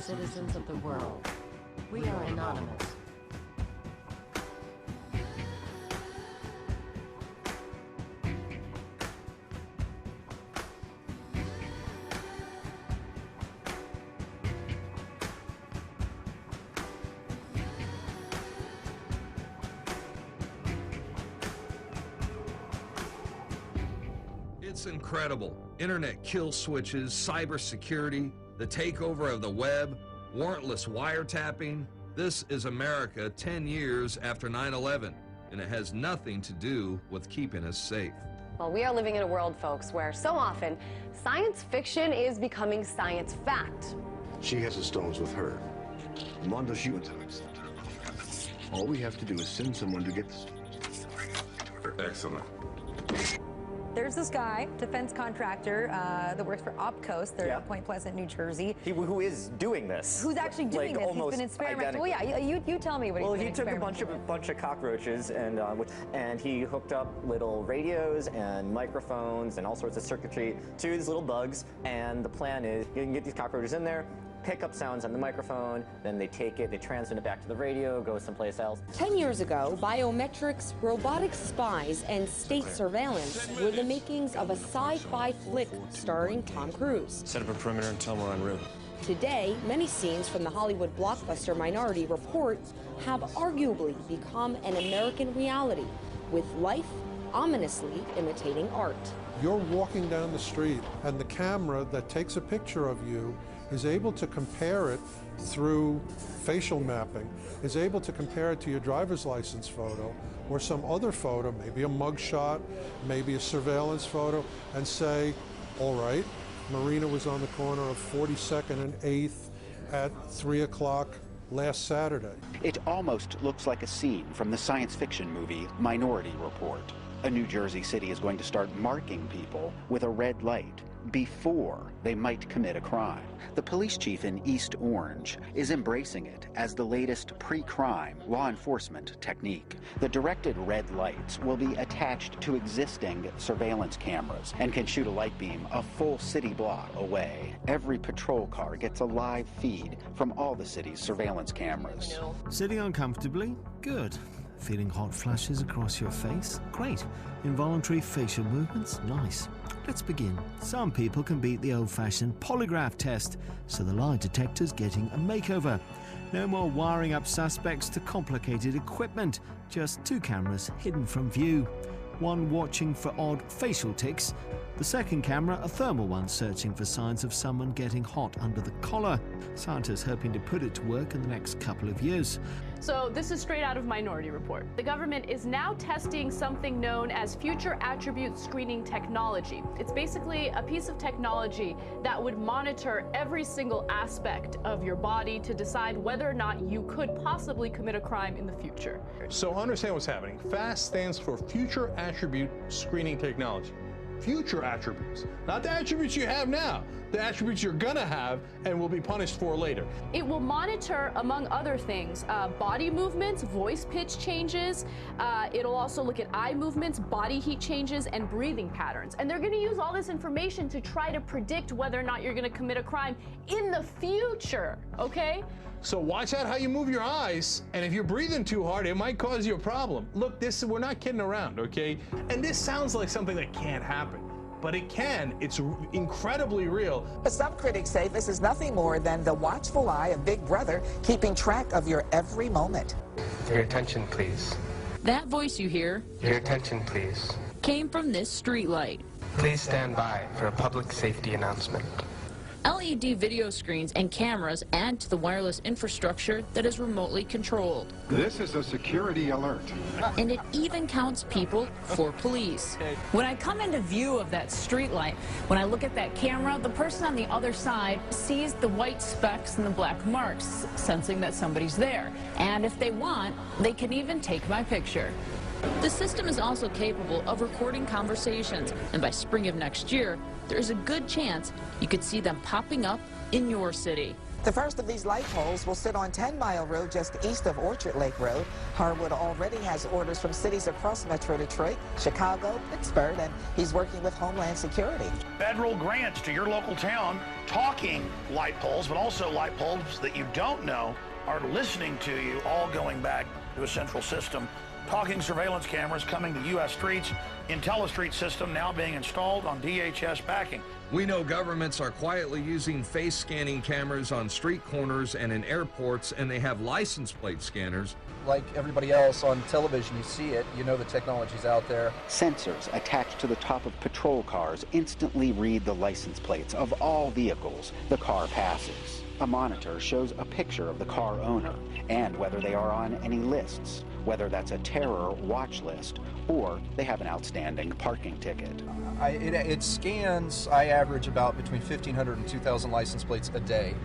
citizens of the world. We are anonymous. It's incredible. Internet kill switches, cybersecurity, the takeover of the web, warrantless wiretapping. This is America 10 years after 9/11, and it has nothing to do with keeping us safe. Well, we are living in a world, folks, where so often science fiction is becoming science fact. She has the stones with her. Mondo's you. All we have to do is send someone to get the... Excellent. There's this guy, defense contractor, that works for Opcoast. They're at Point Pleasant, New Jersey. Who is doing this? Who's actually doing this? He's been experimental. Well, yeah, you tell me what he's been experimental. Well, he took a bunch of cockroaches and he hooked up little radios and microphones and all sorts of circuitry to these little bugs. And the plan is you can get these cockroaches in there, pick up sounds on the microphone, then they take it, they transmit it back to the radio, go someplace else. 10 years ago, biometrics, robotic spies, and state surveillance were the makings of a sci-fi flick starring Tom Cruise. Set up a perimeter and tell them we're en route. Today, many scenes from the Hollywood blockbuster Minority Report have arguably become an American reality, with life ominously imitating art. You're walking down the street, and the camera that takes a picture of you is able to compare it through facial mapping, is able to compare it to your driver's license photo or some other photo, maybe a mugshot, maybe a surveillance photo, and say, all right, Marina was on the corner of 42nd and 8th at 3 o'clock last Saturday. It almost looks like a scene from the science fiction movie Minority Report. A New Jersey city is going to start marking people with a red light before they might commit a crime. The police chief in East Orange is embracing it as the latest pre-crime law enforcement technique. The directed red lights will be attached to existing surveillance cameras and can shoot a light beam a full city block away. Every patrol car gets a live feed from all the city's surveillance cameras. Sitting uncomfortably? Good. Feeling hot flashes across your face? Great. Involuntary facial movements? Nice. Let's begin. Some people can beat the old-fashioned polygraph test, so the lie detector's getting a makeover. No more wiring up suspects to complicated equipment, just 2 cameras hidden from view. One watching for odd facial tics, the second camera a thermal one searching for signs of someone getting hot under the collar. Scientists hoping to put it to work in the next couple of years. So this is straight out of Minority Report. The government is now testing something known as future attribute screening technology. It's basically a piece of technology that would monitor every single aspect of your body to decide whether or not you could possibly commit a crime in the future. So understand what's happening. FAST stands for Future Attribute Screening Technology. Future attributes, not the attributes you have now, the attributes you're gonna have and will be punished for later. It will monitor, among other things, body movements, voice pitch changes. It'll also look at eye movements, body heat changes, and breathing patterns. And they're gonna use all this information to try to predict whether or not you're gonna commit a crime in the future, okay? So watch out how you move your eyes, and if you're breathing too hard, it might cause you a problem. Look, we're not kidding around, okay? And this sounds like something that can't happen, but it can. It's incredibly real. Some critics say this is nothing more than the watchful eye of Big Brother, keeping track of your every moment. Your attention, please. That voice you hear, your attention, please, came from this street light. Please stand by for a public safety announcement. LED video screens and cameras add to the wireless infrastructure that is remotely controlled. This is a security alert. And it even counts people for police. When I come into view of that streetlight, when I look at that camera, the person on the other side sees the white specks and the black marks, sensing that somebody's there. And if they want, they can even take my picture. The system is also capable of recording conversations, and by spring of next year, there is a good chance you could see them popping up in your city. The first of these light poles will sit on 10 Mile Road just east of Orchard Lake Road. Harwood already has orders from cities across Metro Detroit, Chicago, Pittsburgh, and he's working with Homeland Security. Federal grants to your local town, talking light poles, but also light poles that you don't know are listening to you, all going back to a central system. Talking surveillance cameras coming to U.S. streets, IntelliStreet system now being installed on DHS backing. We know governments are quietly using face scanning cameras on street corners and in airports, and they have license plate scanners. Like everybody else on television, you see it, you know the technology's out there. Sensors attached to the top of patrol cars instantly read the license plates of all vehicles the car passes. A monitor shows a picture of the car owner and whether they are on any lists, whether that's a terror watch list or they have an outstanding parking ticket. It scans, I average about between 1,500 and 2,000 license plates a day.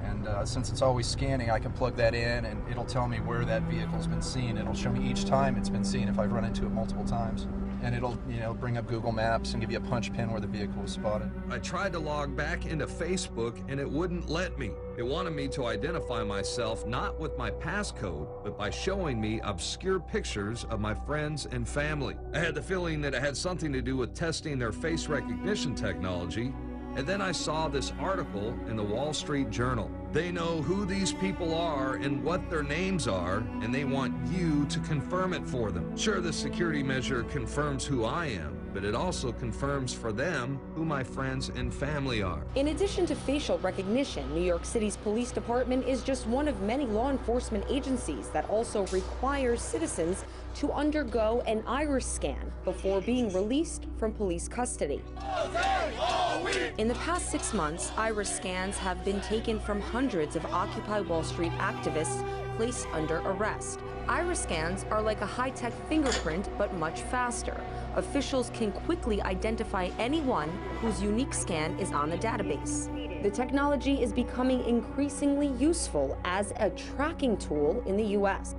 And since it's always scanning, I can plug that in and it'll tell me where that vehicle's been seen. It'll show me each time it's been seen if I've run into it multiple times. And it'll, bring up Google Maps and give you a punch pin where the vehicle was spotted. I tried to log back into Facebook and it wouldn't let me. It wanted me to identify myself not with my passcode, but by showing me obscure pictures of my friends and family. I had the feeling that it had something to do with testing their face recognition technology. And then I saw this article in the Wall Street Journal. They know who these people are and what their names are, and they want you to confirm it for them. Sure, the security measure confirms who I am, but it also confirms for them who my friends and family are. In addition to facial recognition, New York City's police department is just one of many law enforcement agencies that also requires citizens to undergo an iris scan before being released from police custody. In the past 6 months, iris scans have been taken from hundreds of Occupy Wall Street activists placed under arrest. Iris scans are like a high-tech fingerprint, but much faster. Officials can quickly identify anyone whose unique scan is on the database. The technology is becoming increasingly useful as a tracking tool in the U.S.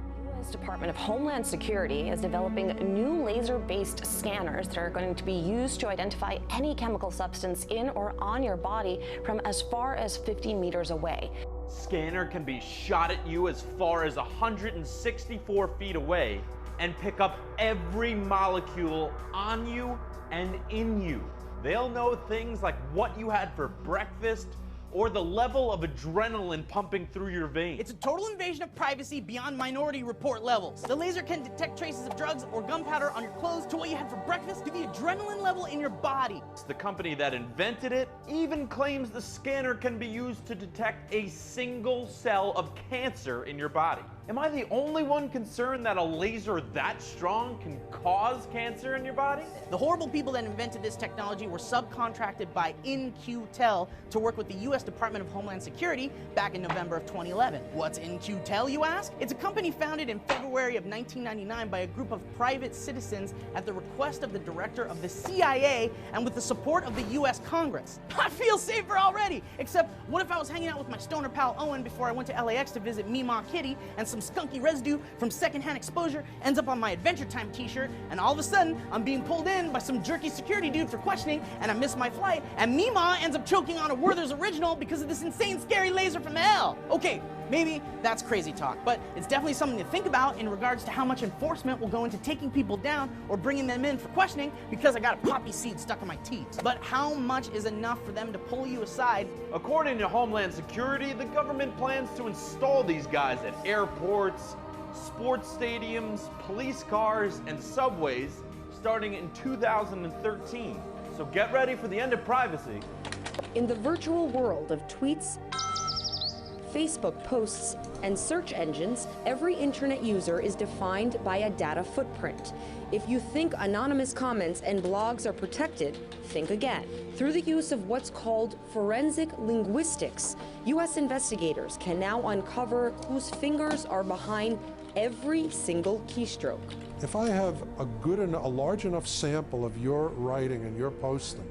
Department of Homeland Security is developing new laser-based scanners that are going to be used to identify any chemical substance in or on your body from as far as 50 meters away. Scanner can be shot at you as far as 164 feet away and pick up every molecule on you and in you. They'll know things like what you had for breakfast, or the level of adrenaline pumping through your veins. It's a total invasion of privacy beyond Minority Report levels. The laser can detect traces of drugs or gunpowder on your clothes, to what you had for breakfast, to the adrenaline level in your body. The company that invented it even claims the scanner can be used to detect a single cell of cancer in your body. Am I the only one concerned that a laser that strong can cause cancer in your body? The horrible people that invented this technology were subcontracted by In-Q-Tel to work with the U.S. Department of Homeland Security back in November of 2011. What's In-Q-Tel, you ask? It's a company founded in February of 1999 by a group of private citizens at the request of the director of the CIA and with the support of the U.S. Congress. I feel safer already, except what if I was hanging out with my stoner pal Owen before I went to LAX to visit Meemaw Kitty, and some skunky residue from secondhand exposure ends up on my Adventure Time t-shirt, and all of a sudden I'm being pulled in by some jerky security dude for questioning, and I miss my flight, and Meemaw ends up choking on a Werther's Original because of this insane scary laser from hell. Okay, maybe that's crazy talk, but it's definitely something to think about in regards to how much enforcement will go into taking people down or bringing them in for questioning because I got a poppy seed stuck in my teeth. But how much is enough for them to pull you aside? According to Homeland Security, the government plans to install these guys at airports, sports stadiums, police cars, and subways starting in 2013. So get ready for the end of privacy. In the virtual world of tweets, Facebook posts, and search engines, every internet user is defined by a data footprint. If you think anonymous comments and blogs are protected, think again. Through the use of what's called forensic linguistics, U.S. investigators can now uncover whose fingers are behind every single keystroke. If I have a large enough sample of your writing and your posting,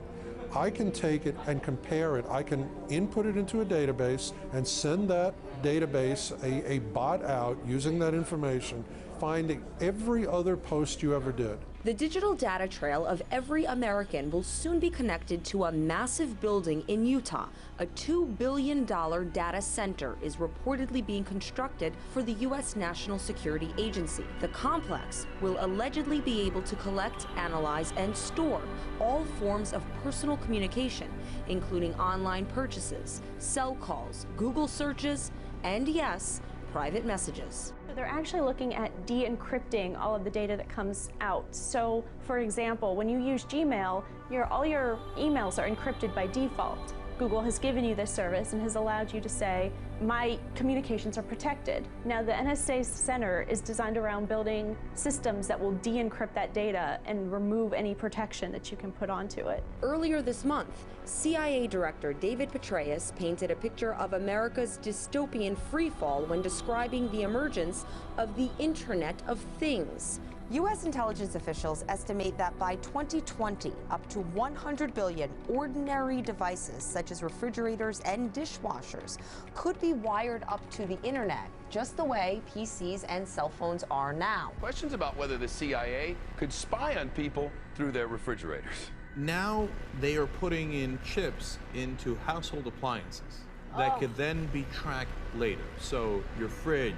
I can take it and compare it. I can input it into a database and send that database a bot out using that information finding every other post you ever did. The digital data trail of every American will soon be connected to a massive building in Utah. A $2 billion data center is reportedly being constructed for the U.S. National Security Agency. The complex will allegedly be able to collect, analyze, and store all forms of personal communication, including online purchases, cell calls, Google searches, and yes, private messages. They're actually looking at de-encrypting all of the data that comes out. So, for example, when you use Gmail, all your emails are encrypted by default. Google has given you this service and has allowed you to say, my communications are protected. Now, the NSA's center is designed around building systems that will de-encrypt that data and remove any protection that you can put onto it. Earlier this month, CIA Director David Petraeus painted a picture of America's dystopian freefall when describing the emergence of the Internet of Things. U.S. intelligence officials estimate that by 2020, up to 100 billion ordinary devices, such as refrigerators and dishwashers, could be wired up to the internet, just the way PCs and cell phones are now. Questions about whether the CIA could spy on people through their refrigerators. Now they are putting in chips into household appliances that could then be tracked later. So your fridge,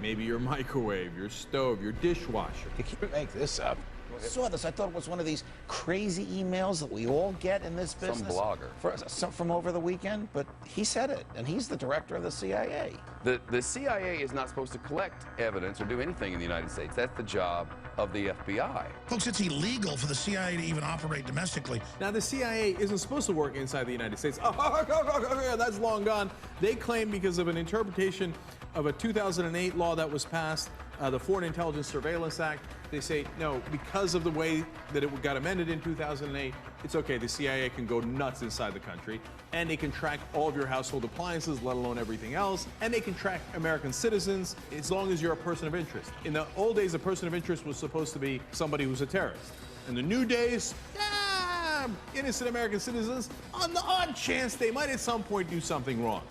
maybe your microwave, your stove, your dishwasher. You can't make this up. I saw this. I thought it was one of these crazy emails that we all get in this business. Some blogger. From over the weekend, but he said it, and he's the director of the CIA. The CIA is not supposed to collect evidence or do anything in the United States. That's the job of the FBI. Folks, it's illegal for the CIA to even operate domestically. Now, the CIA isn't supposed to work inside the United States. Oh, that's long gone. They claim because of an interpretation of a 2008 law that was passed, the Foreign Intelligence Surveillance Act, they say, no, because of the way that it got amended in 2008, it's okay. The CIA can go nuts inside the country, and they can track all of your household appliances, let alone everything else, and they can track American citizens as long as you're a person of interest. In the old days, a person of interest was supposed to be somebody who's a terrorist. In the new days, innocent American citizens, on the odd chance they might at some point do something wrong.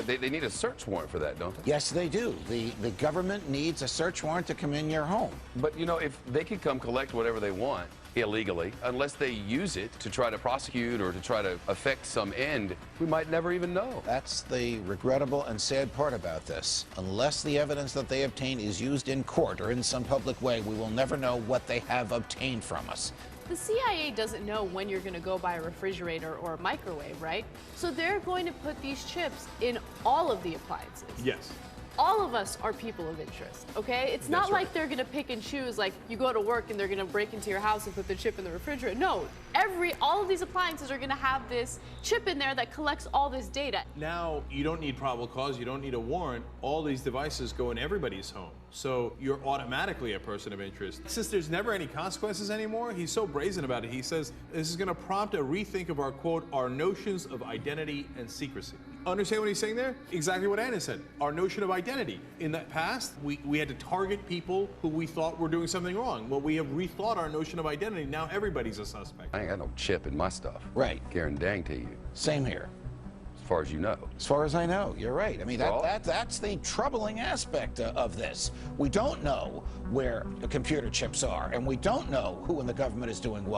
They need a search warrant for that, don't they? Yes, they do. The government needs a search warrant to come in your home. But, you know, if they could come collect whatever they want illegally, unless they use it to try to prosecute or to try to affect some end, we might never even know. That's the regrettable and sad part about this. Unless the evidence that they obtain is used in court or in some public way, we will never know what they have obtained from us. The CIA doesn't know when you're going to go buy a refrigerator or a microwave, right? So they're going to put these chips in all of the appliances. Yes. All of us are people of interest, okay? It's not like they're going to pick and choose, like you go to work and they're going to break into your house and put the chip in the refrigerator. No, all of these appliances are going to have this chip in there that collects all this data. Now, you don't need probable cause, you don't need a warrant. All these devices go in everybody's home. So you're automatically a person of interest. Since there's never any consequences anymore, he's so brazen about it. He says this is going to prompt a rethink of our, quote, our notions of identity and secrecy. Understand what he's saying there? Exactly what Anna said. Our notion of identity. In the past, we had to target people who we thought were doing something wrong. Well, we have rethought our notion of identity. Now everybody's a suspect. I ain't got no chip in my stuff. Right. Guarantee you. Same here. As far as you know. As far as I know, you're right. I mean, that's the troubling aspect of this. We don't know where the computer chips are, and we don't know who in the government is doing what.